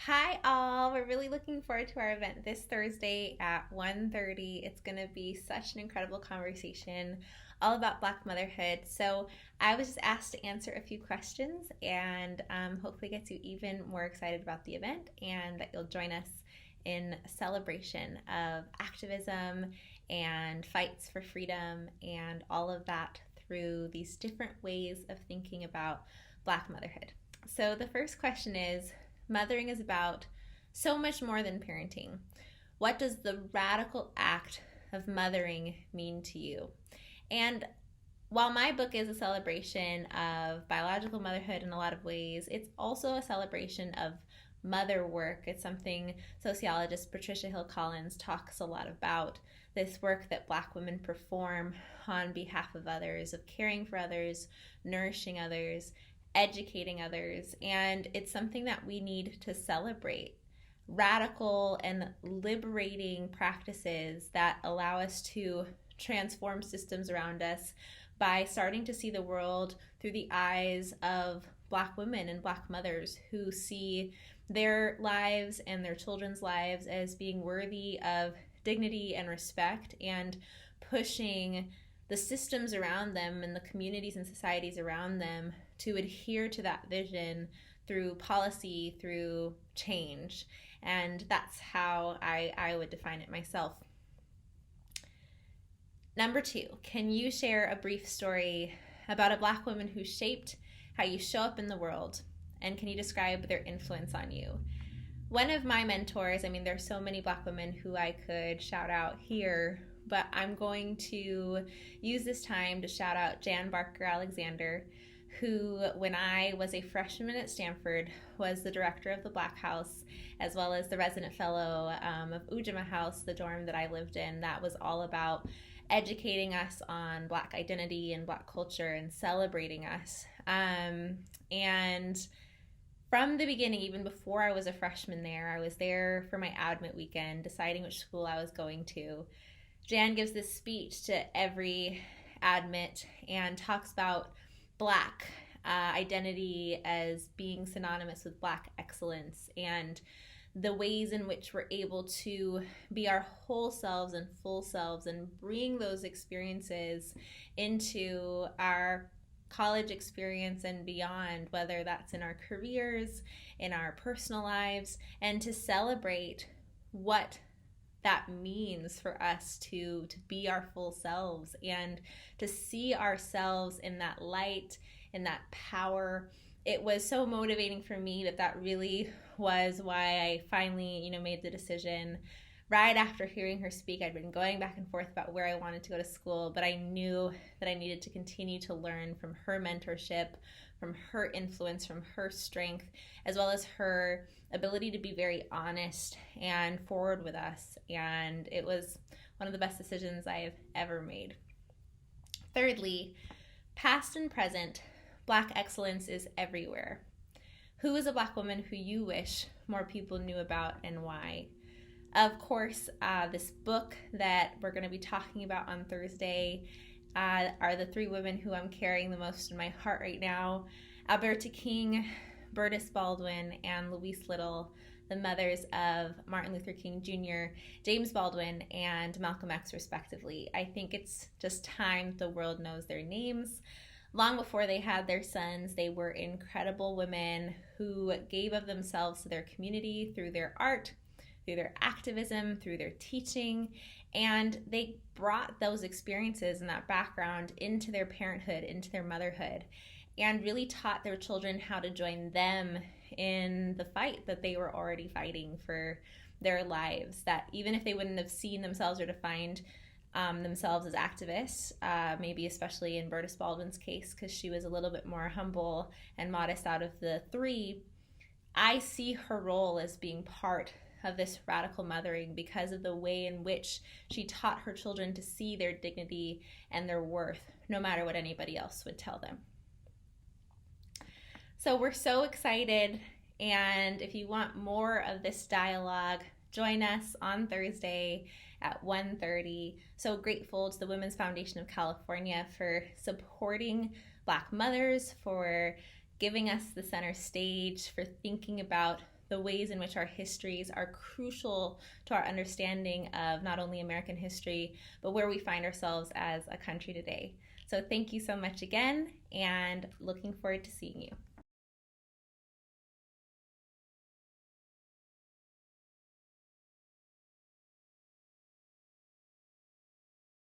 Hi all, we're really looking forward to our event this Thursday at 1:30. It's going to be such an incredible conversation all about Black motherhood. So I was just asked to answer a few questions and hopefully gets you even more excited about the event and that you'll join us in a celebration of activism and fights for freedom and all of that through these different ways of thinking about Black motherhood. So the first question is, mothering is about so much more than parenting. What does the radical act of mothering mean to you? And while my book is a celebration of biological motherhood in a lot of ways, it's also a celebration of mother work. It's something sociologist Patricia Hill Collins talks a lot about, this work that Black women perform on behalf of others, of caring for others, nourishing others, educating others, and it's something that we need to celebrate. Radical and liberating practices that allow us to transform systems around us by starting to see the world through the eyes of Black women and Black mothers who see their lives and their children's lives as being worthy of dignity and respect, and pushing the systems around them and the communities and societies around them to adhere to that vision through policy, through change. And that's how I would define it myself. Number 2, can you share a brief story about a Black woman who shaped how you show up in the world? And can you describe their influence on you? One of my mentors, there's so many Black women who I could shout out here, but I'm going to use this time to shout out Jan Barker Alexander, who, when I was a freshman at Stanford, was the director of the Black House, as well as the resident fellow of Ujima House, the dorm that I lived in, that was all about educating us on Black identity and Black culture and celebrating us. And from the beginning, even before I was a freshman there, I was there for my admit weekend, deciding which school I was going to. Jan gives this speech to every admit and talks about Black identity as being synonymous with Black excellence and the ways in which we're able to be our whole selves and full selves and bring those experiences into our college experience and beyond, whether that's in our careers, in our personal lives, and to celebrate what that means for us to be our full selves and to see ourselves in that light, in that power. It was so motivating for me that really was why I finally, made the decision. Right after hearing her speak, I'd been going back and forth about where I wanted to go to school, but I knew that I needed to continue to learn from her mentorship, from her influence, from her strength, as well as her ability to be very honest and forward with us. And it was one of the best decisions I have ever made. Thirdly, past and present, Black excellence is everywhere. Who is a Black woman who you wish more people knew about, and why? Of course, this book that we're going to be talking about on Thursday are the 3 women who I'm carrying the most in my heart right now: Alberta King, Bertus Baldwin, and Louise Little, the mothers of Martin Luther King Jr., James Baldwin, and Malcolm X, respectively. I think it's just time the world knows their names. Long before they had their sons, they were incredible women who gave of themselves to their community through their art, through their activism, through their teaching, and they brought those experiences and that background into their parenthood, into their motherhood, and really taught their children how to join them in the fight that they were already fighting for their lives, that even if they wouldn't have seen themselves or defined themselves as activists, maybe especially in Bertus Baldwin's case, because she was a little bit more humble and modest out of the 3, I see her role as being part of this radical mothering because of the way in which she taught her children to see their dignity and their worth, no matter what anybody else would tell them. So we're so excited, and if you want more of this dialogue, join us on Thursday at 1:30. So grateful to the Women's Foundation of California for supporting Black mothers, for giving us the center stage, for thinking about the ways in which our histories are crucial to our understanding of not only American history, but where we find ourselves as a country today. So thank you so much again, and looking forward to seeing you.